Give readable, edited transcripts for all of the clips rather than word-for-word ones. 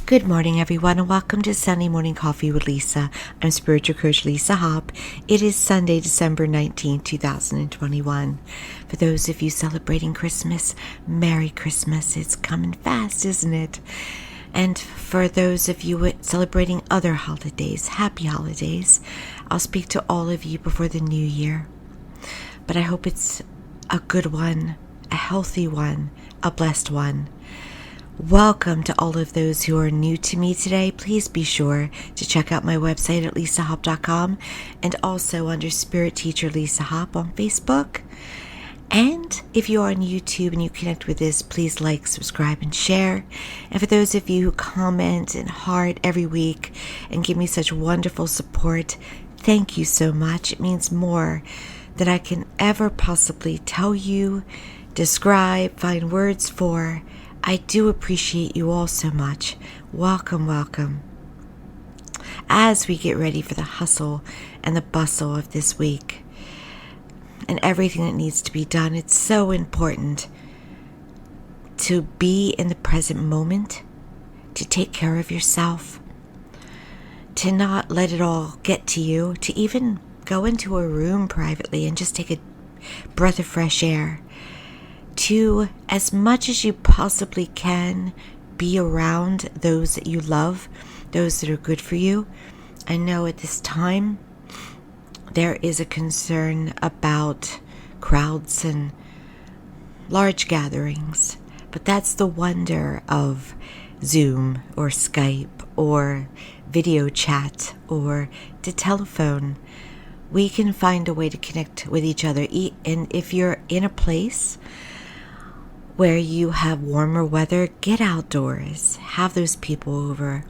Good morning, everyone, and welcome to Sunday Morning Coffee with Lisa. I'm Spiritual Coach Lisa Hopp. It is Sunday, December 19, 2021. For those of you celebrating Christmas, Merry Christmas. It's coming fast, isn't it? And for those of you celebrating other holidays, happy holidays. I'll speak to all of you before the new year. But I hope it's a good one, a healthy one, a blessed one. Welcome to all of those who are new to me today. Please be sure to check out my website at lisahopp.com and also under Spirit Teacher Lisa Hopp on Facebook. And if you are on YouTube and you connect with this, please like, subscribe, and share. And for those of you who comment and heart every week and give me such wonderful support, thank you so much. It means more than I can ever possibly tell you, describe, find words for. I do appreciate you all so much. Welcome, welcome. As we get ready for the hustle and the bustle of this week and everything that needs to be done, it's so important to be in the present moment, to take care of yourself, to not let it all get to you, to even go into a room privately and just take a breath of fresh air. To, as much as you possibly can, be around those that you love, those that are good for you. I know at this time there is a concern about crowds and large gatherings, but that's the wonder of Zoom or Skype or video chat or the telephone. We can find a way to connect with each other, and if you're in a place where you have warmer weather, get outdoors. Have those people over.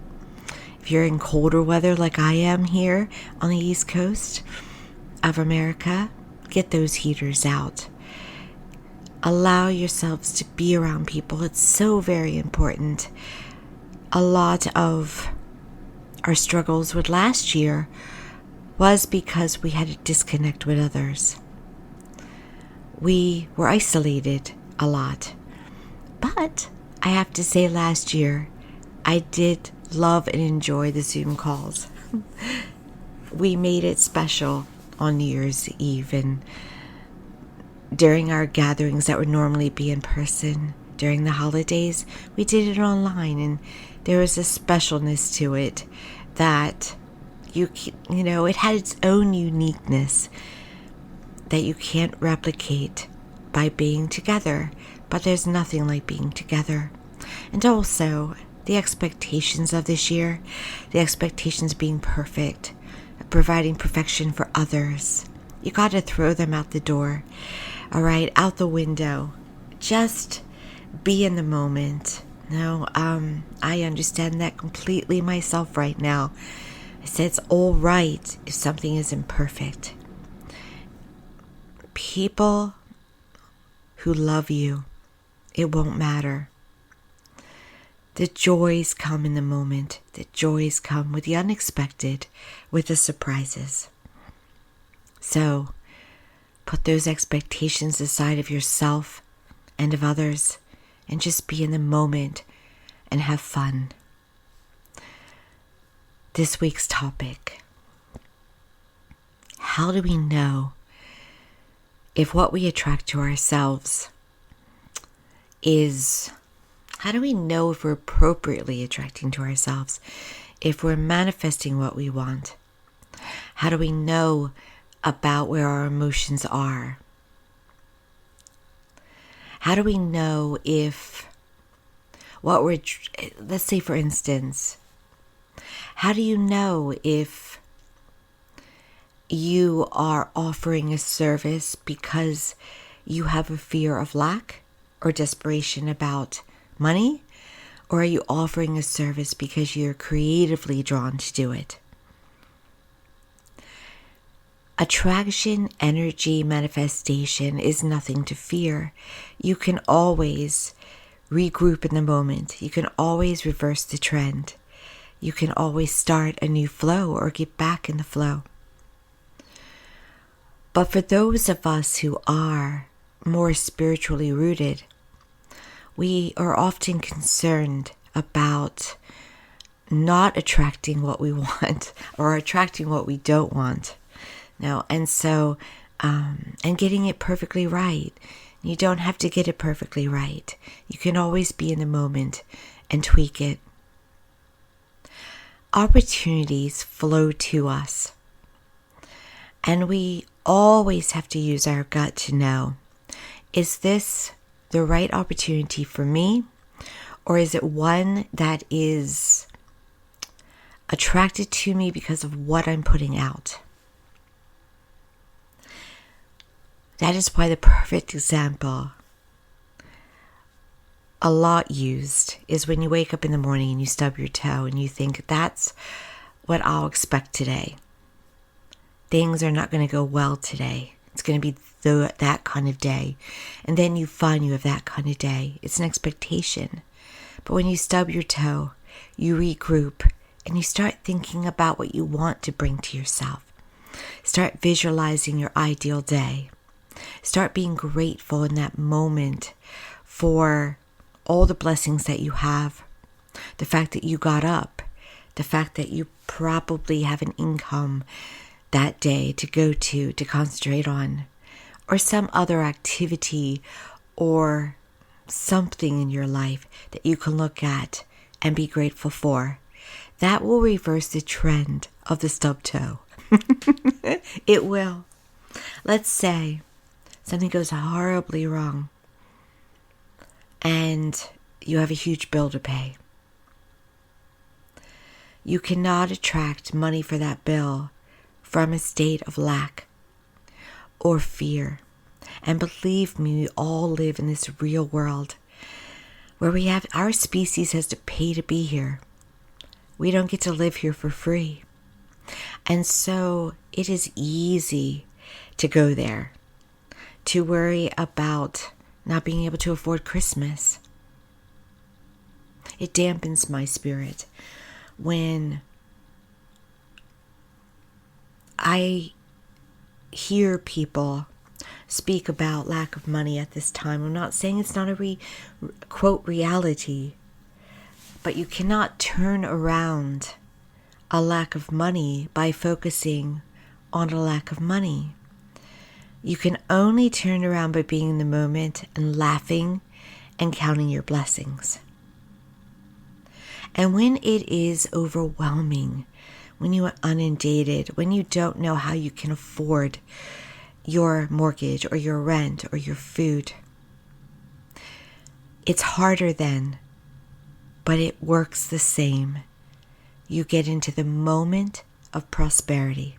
If you're in colder weather like I am here on the East Coast of America, get those heaters out. Allow yourselves to be around people. It's so very important. A lot of our struggles with last year was because we had to disconnect with others. We were isolated a lot. But I have to say last year, I did love and enjoy the Zoom calls. We made it special on New Year's Eve and during our gatherings that would normally be in person during the holidays, we did it online, and there was a specialness to it that you know, it had its own uniqueness that you can't replicate by being together, but there's nothing like being together. And also, the expectations of this year, the expectations being perfect, providing perfection for others. You got to throw them out the door, all right, out the window. Just be in the moment. No, I understand that completely myself right now. I said it's all right if something isn't perfect. People who love you, it won't matter. The joys come in the moment. The joys come with the unexpected, with the surprises. So, put those expectations aside of yourself and of others, and just be in the moment and have fun. This week's topic: how do we know if what we attract to ourselves is, how do we know if we're appropriately attracting to ourselves, if we're manifesting what we want? How do we know about where our emotions are? How do we know if let's say for instance, how do you know if you are offering a service because you have a fear of lack or desperation about money? Or are you offering a service because you're creatively drawn to do it? Attraction, energy, manifestation is nothing to fear. You can always regroup in the moment. You can always reverse the trend. You can always start a new flow or get back in the flow. But for those of us who are more spiritually rooted, we are often concerned about not attracting what we want or attracting what we don't want. No, and so, and getting it perfectly right. You don't have to get it perfectly right. You can always be in the moment and tweak it. Opportunities flow to us. And we always have to use our gut to know, is this the right opportunity for me? Or is it one that is attracted to me because of what I'm putting out? That is why the perfect example, a lot used, is when you wake up in the morning and you stub your toe and you think, that's what I'll expect today. Things are not going to go well today. It's going to be that kind of day. And then you find you have that kind of day. It's an expectation. But when you stub your toe, you regroup and you start thinking about what you want to bring to yourself. Start visualizing your ideal day. Start being grateful in that moment for all the blessings that you have. The fact that you got up. The fact that you probably have an income that day to go to concentrate on. Or some other activity or something in your life that you can look at and be grateful for. That will reverse the trend of the stub toe. It will. Let's say something goes horribly wrong and you have a huge bill to pay. You cannot attract money for that bill from a state of lack or fear. And believe me, we all live in this real world where our species has to pay to be here. We don't get to live here for free. And so it is easy to go there, to worry about not being able to afford Christmas. It dampens my spirit when I hear people speak about lack of money at this time. I'm not saying it's not a quote reality, but you cannot turn around a lack of money by focusing on a lack of money. You can only turn around by being in the moment and laughing and counting your blessings. And when it is overwhelming, when you are inundated, when you don't know how you can afford your mortgage or your rent or your food, it's harder then, but it works the same. You get into the moment of prosperity.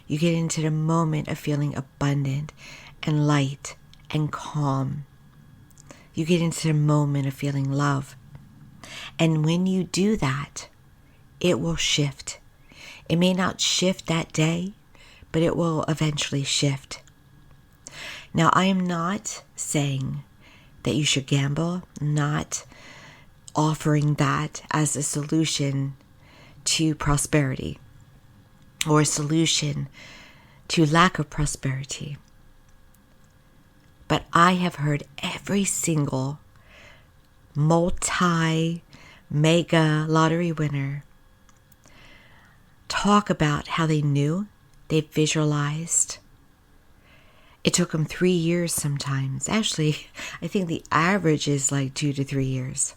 You get into the moment of feeling abundant and light and calm. You get into the moment of feeling love. And when you do that, it will shift. It may not shift that day, but it will eventually shift. Now, I am not saying that you should gamble, not offering that as a solution to prosperity or a solution to lack of prosperity. But I have heard every single multi-mega lottery winner talk about how they knew, they visualized. It took them 3 years sometimes. Actually, I think the average is like 2 to 3 years.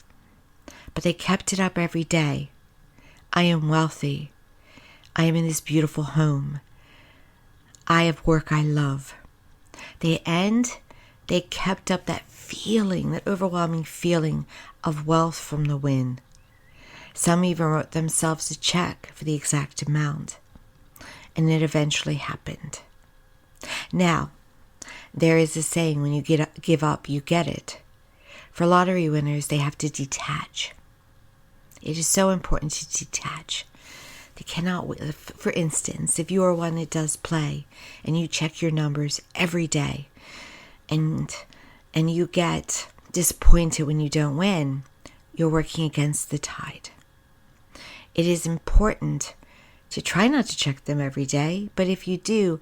But they kept it up every day. I am wealthy. I am in this beautiful home. I have work I love. They kept up that feeling, that overwhelming feeling of wealth from the wind. Some even wrote themselves a check for the exact amount. And it eventually happened. Now, there is a saying, when you give up, you get it. For lottery winners, they have to detach. It is so important to detach. They cannot, for instance, if you are one that does play and you check your numbers every day and you get disappointed when you don't win, you're working against the tide. It is important to try not to check them every day, but if you do,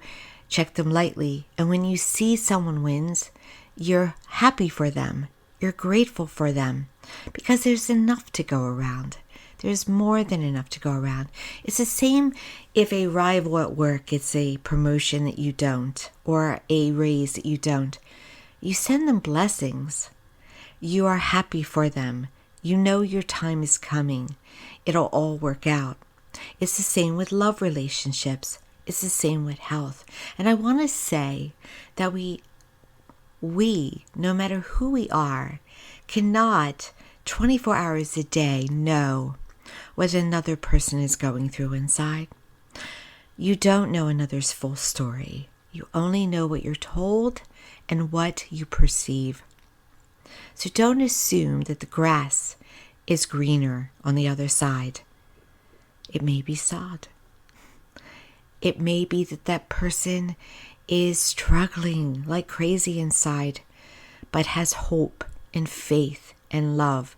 check them lightly. And when you see someone wins, you're happy for them. You're grateful for them because there's enough to go around. There's more than enough to go around. It's the same if a rival at work gets a promotion that you don't, or a raise that you don't. You send them blessings. You are happy for them. You know your time is coming. It'll all work out. It's the same with love relationships. It's the same with health. And I want to say that we, no matter who we are, cannot 24 hours a day know what another person is going through inside. You don't know another's full story. You only know what you're told and what you perceive. So don't assume that the grass is greener on the other side. It may be sod. It may be that person is struggling like crazy inside, but has hope and faith and love.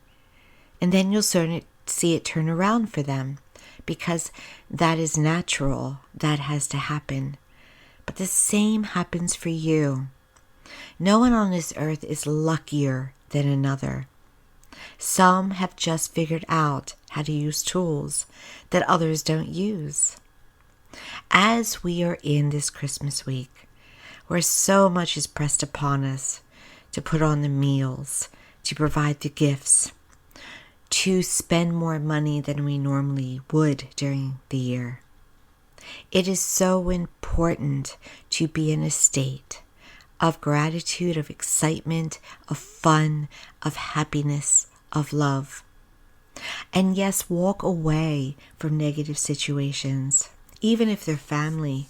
And then you'll see it turn around for them, because that is natural. That has to happen. But the same happens for you. No one on this earth is luckier than another. Some have just figured out how to use tools that others don't use. As we are in this Christmas week, where so much is pressed upon us to put on the meals, to provide the gifts, to spend more money than we normally would during the year, it is so important to be in a state of gratitude, of excitement, of fun, of happiness, of love. And yes, walk away from negative situations, even if they're family.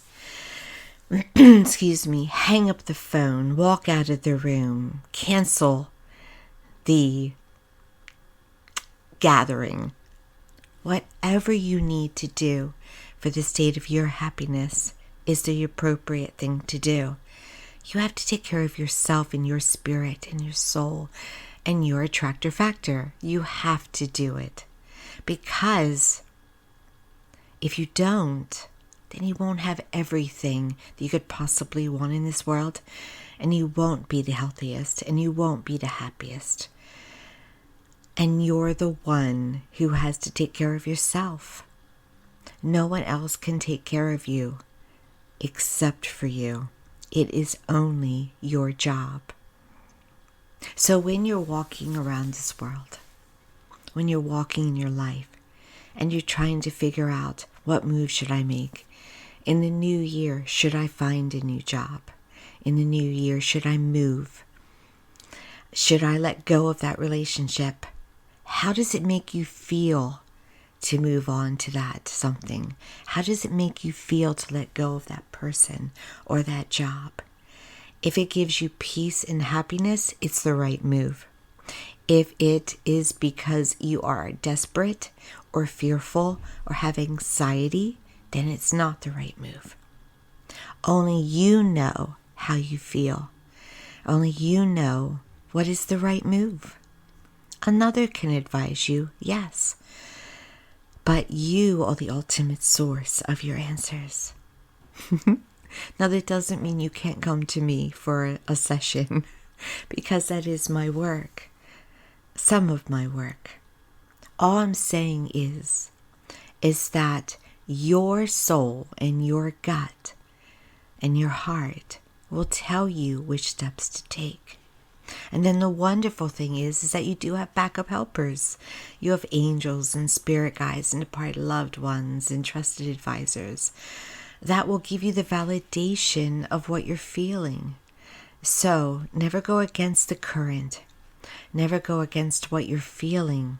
Excuse me, hang up the phone, walk out of the room, cancel the gathering. Whatever you need to do for the state of your happiness is the appropriate thing to do. You have to take care of yourself and your spirit and your soul and your attractor factor. You have to do it. Because if you don't, then you won't have everything that you could possibly want in this world. And you won't be the healthiest. And you won't be the happiest. And you're the one who has to take care of yourself. No one else can take care of you except for you. It is only your job. So when you're walking around this world, when you're walking in your life, and you're trying to figure out what move should I make? In the new year, should I find a new job? In the new year, should I move? Should I let go of that relationship? How does it make you feel to move on to that something? How does it make you feel to let go of that person or that job? If it gives you peace and happiness, it's the right move. If it is because you are desperate or fearful or have anxiety, then it's not the right move. Only you know how you feel. Only you know what is the right move. Another can advise you, yes, but you are the ultimate source of your answers. Now, that doesn't mean you can't come to me for a session, because that is my work, some of my work. All I'm saying is that your soul and your gut and your heart will tell you which steps to take. And then the wonderful thing is that you do have backup helpers. You have angels and spirit guides and departed loved ones and trusted advisors that will give you the validation of what you're feeling. So never go against the current. Never go against what you're feeling.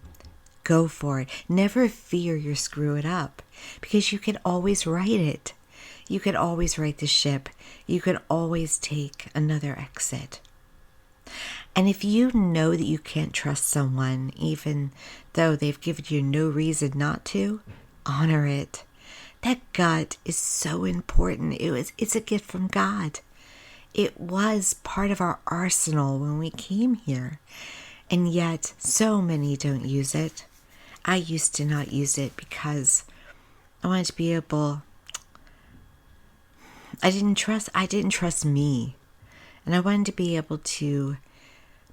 Go for it. Never fear you'll screw it up, because you can always right it. You can always right the ship. You can always take another exit. And if you know that you can't trust someone, even though they've given you no reason not to, honor it. That gut is so important. It's a gift from God. It was part of our arsenal when we came here. And yet, so many don't use it. I used to not use it because I wanted to be able... I didn't trust me. And I wanted to be able to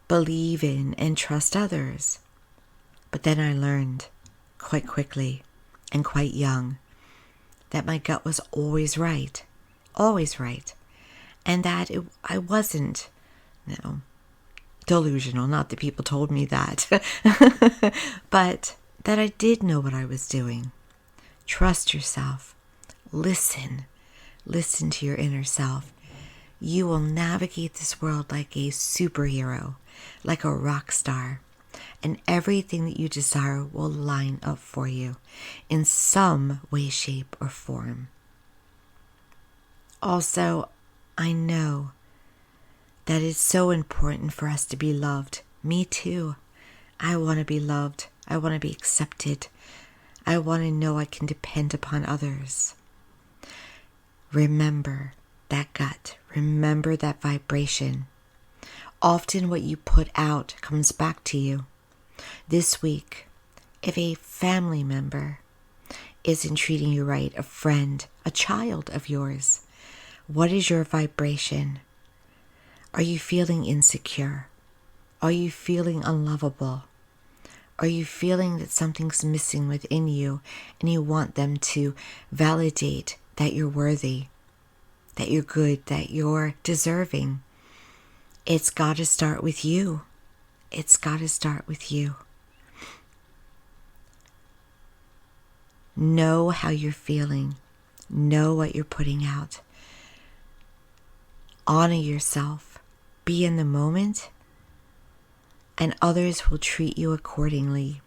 believe in and trust others. But then I learned quite quickly and quite young that my gut was always right, and that I wasn't, delusional. Not that people told me that, but that I did know what I was doing. Trust yourself. Listen to your inner self. You will navigate this world like a superhero, like a rock star, and everything that you desire will line up for you in some way, shape, or form. Also, I know that it's so important for us to be loved. Me too. I want to be loved. I want to be accepted. I want to know I can depend upon others. Remember that gut. Remember that vibration. Often what you put out comes back to you. This week, if a family member isn't treating you right, a friend, a child of yours, what is your vibration? Are you feeling insecure? Are you feeling unlovable? Are you feeling that something's missing within you and you want them to validate that you're worthy, that you're good, that you're deserving? It's got to start with you. It's got to start with you. Know how you're feeling. Know what you're putting out. Honor yourself. Be in the moment, and others will treat you accordingly.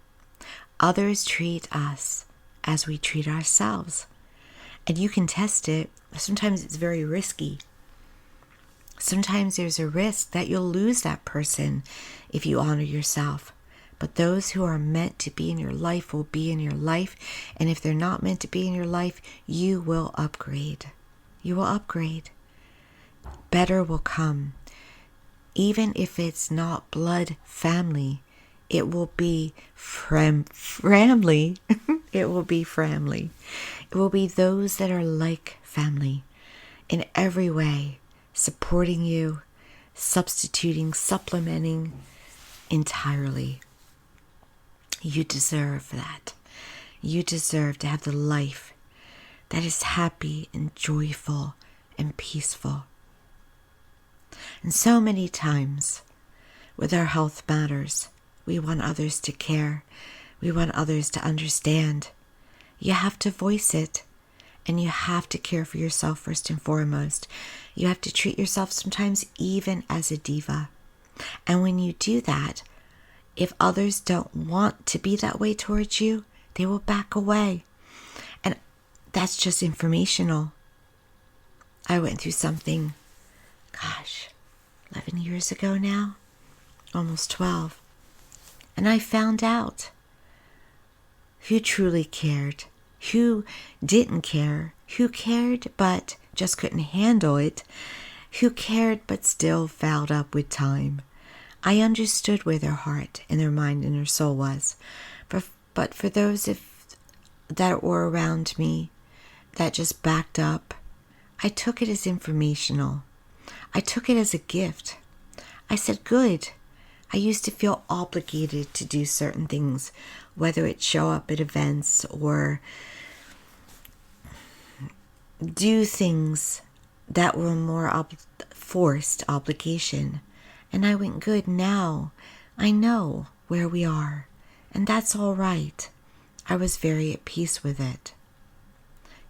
Others treat us as we treat ourselves. And you can test it. Sometimes it's very risky. Sometimes there's a risk that you'll lose that person if you honor yourself. But those who are meant to be in your life will be in your life. And if they're not meant to be in your life, you will upgrade. You will upgrade. Better will come. Even if it's not blood family, it will be family. It will be family. It will be those that are like family in every way, supporting you, substituting, supplementing entirely. You deserve that. You deserve to have the life that is happy and joyful and peaceful. And so many times with our health matters, we want others to care. We want others to understand. You have to voice it, and you have to care for yourself first and foremost. You have to treat yourself sometimes even as a diva. And when you do that, if others don't want to be that way towards you, they will back away. And that's just informational. I went through something, 11 years ago now, almost 12. And I found out who truly cared, who didn't care, who cared but just couldn't handle it, who cared but still fouled up with time. I understood where their heart and their mind and their soul was. But for those that were around me that just backed up, I took it as informational. I took it as a gift. I said, good. I used to feel obligated to do certain things, whether it show up at events or do things that were more forced obligation. And I went, good, now I know where we are, and that's all right. I was very at peace with it.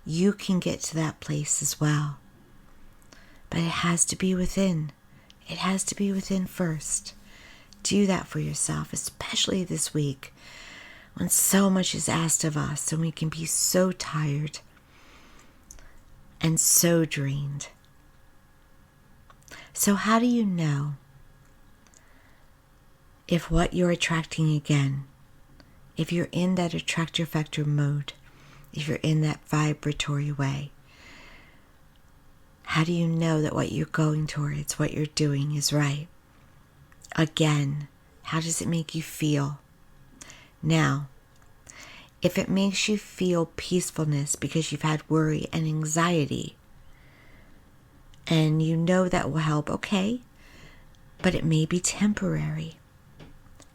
You can get to that place as well. But it has to be within. It has to be within first. Do that for yourself, especially this week when so much is asked of us and we can be so tired and so drained. So how do you know if what you're attracting again, if you're in that attractor factor mode, if you're in that vibratory way, how do you know that what you're going towards, what you're doing is right? Again, how does it make you feel? Now, if it makes you feel peacefulness because you've had worry and anxiety, and you know that will help, okay, but it may be temporary.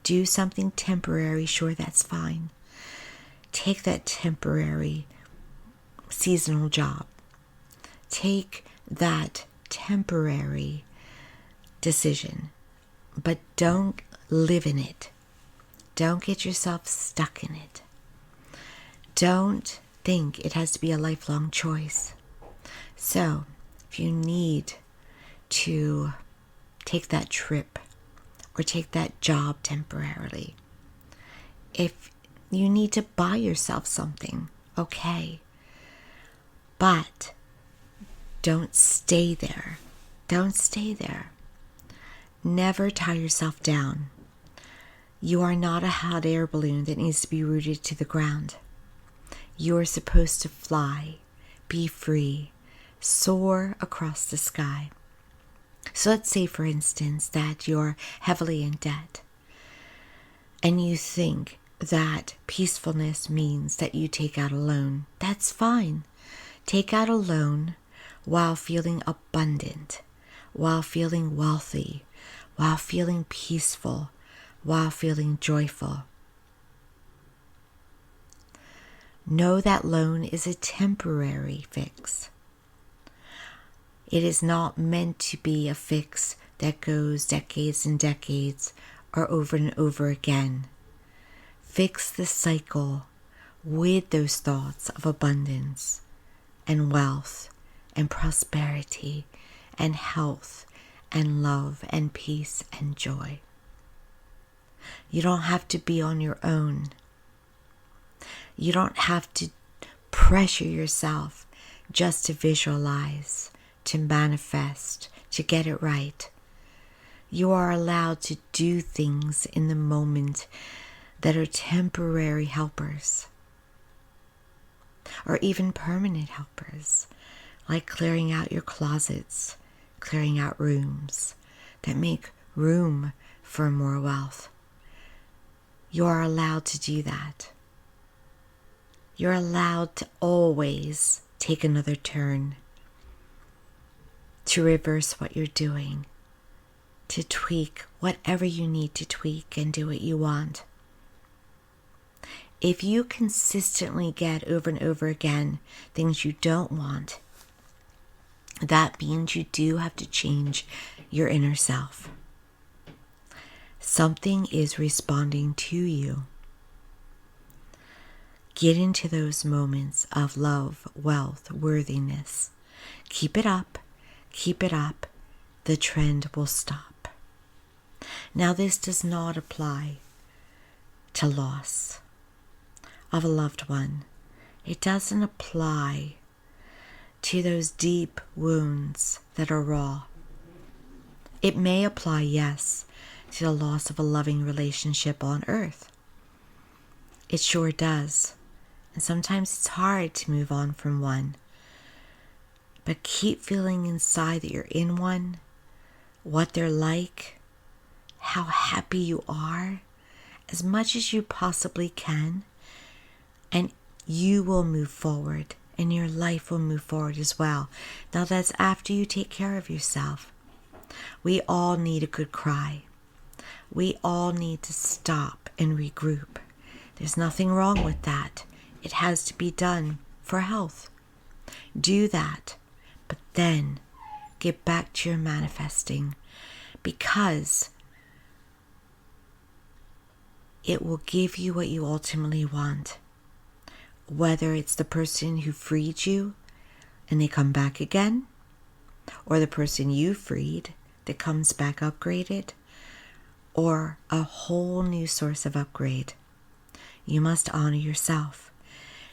Do something temporary, sure, that's fine. take that temporary seasonal job. Take that temporary decision, but don't live in it. Don't get yourself stuck in it. Don't think it has to be a lifelong choice. So, if you need to take that trip or take that job temporarily, if you need to buy yourself something, okay. But don't stay there. Don't stay there. Never tie yourself down. You are not a hot air balloon that needs to be rooted to the ground. You are supposed to fly, be free, soar across the sky. So let's say, for instance, that you're heavily in debt and you think that peacefulness means that you take out a loan. That's fine. Take out a loan while feeling abundant, while feeling wealthy, while feeling peaceful, while feeling joyful. Know that loan is a temporary fix. It is not meant to be a fix that goes decades and decades or over and over again. Fix the cycle with those thoughts of abundance and wealth and prosperity and health and love and peace and joy. You don't have to be on your own. You don't have to pressure yourself just to visualize, to manifest, to get it right. You are allowed to do things in the moment that are temporary helpers, or even permanent helpers, like clearing out your closets, clearing out rooms that make room for more wealth. You are allowed to do that. You're allowed to always take another turn, to reverse what you're doing, to tweak whatever you need to tweak and do what you want. If you consistently get over and over again things you don't want, that means you do have to change your inner self. Something is responding to you. Get into those moments of love, wealth, worthiness. Keep it up. Keep it up. The trend will stop. Now, this does not apply to loss of a loved one. It doesn't apply to those deep wounds that are raw. It may apply, yes, to the loss of a loving relationship on earth. It sure does. And sometimes it's hard to move on from one. But keep feeling inside that you're in one, what they're like, how happy you are, as much as you possibly can. And you will move forward, and your life will move forward as well. Now, that's after you take care of yourself. We all need a good cry. We all need to stop and regroup. There's nothing wrong with that. It has to be done for health. Do that, but then get back to your manifesting, because it will give you what you ultimately want. Whether it's the person who freed you and they come back again, or the person you freed that comes back upgraded, or a whole new source of upgrade. You must honor yourself.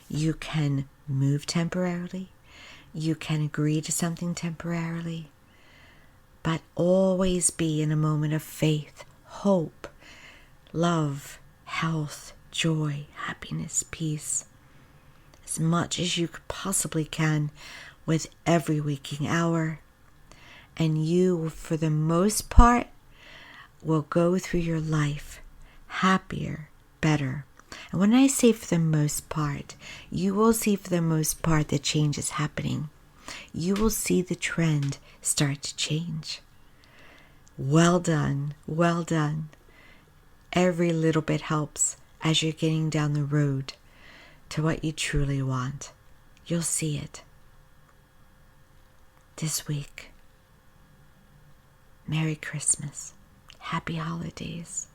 You can move temporarily. You can agree to something temporarily. But always be in a moment of faith, hope, love, health, joy, happiness, peace. As much as you possibly can with every waking hour. And you, for the most part, will go through your life happier, better. And when I say for the most part, you will see for the most part that change is happening. You will see the trend start to change. Well done, well done. Every little bit helps as you're getting down the road to what you truly want. You'll see it this week. Merry Christmas. Happy holidays.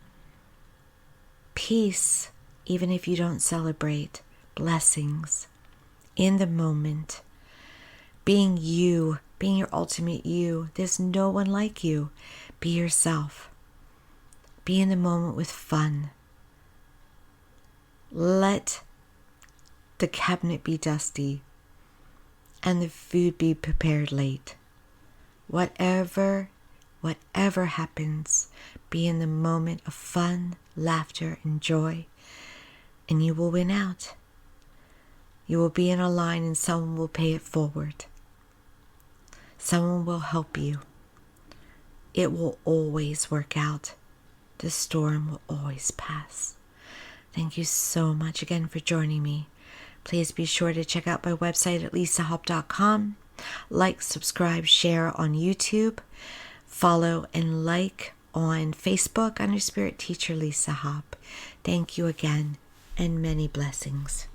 Peace, even if you don't celebrate. Blessings in the moment. Being you, being your ultimate you. There's no one like you. Be yourself. Be in the moment with fun. Let the cabinet be dusty and the food be prepared late. Whatever happens, be in the moment of fun, laughter, and joy, and you will win out. You will be in a line and someone will pay it forward. Someone will help you. It will always work out. The storm will always pass. Thank you so much again for joining me. Please be sure to check out my website at lisahop.com. Like, subscribe, share on YouTube. Follow and like on Facebook under Spirit Teacher Lisa Hop. Thank you again and many blessings.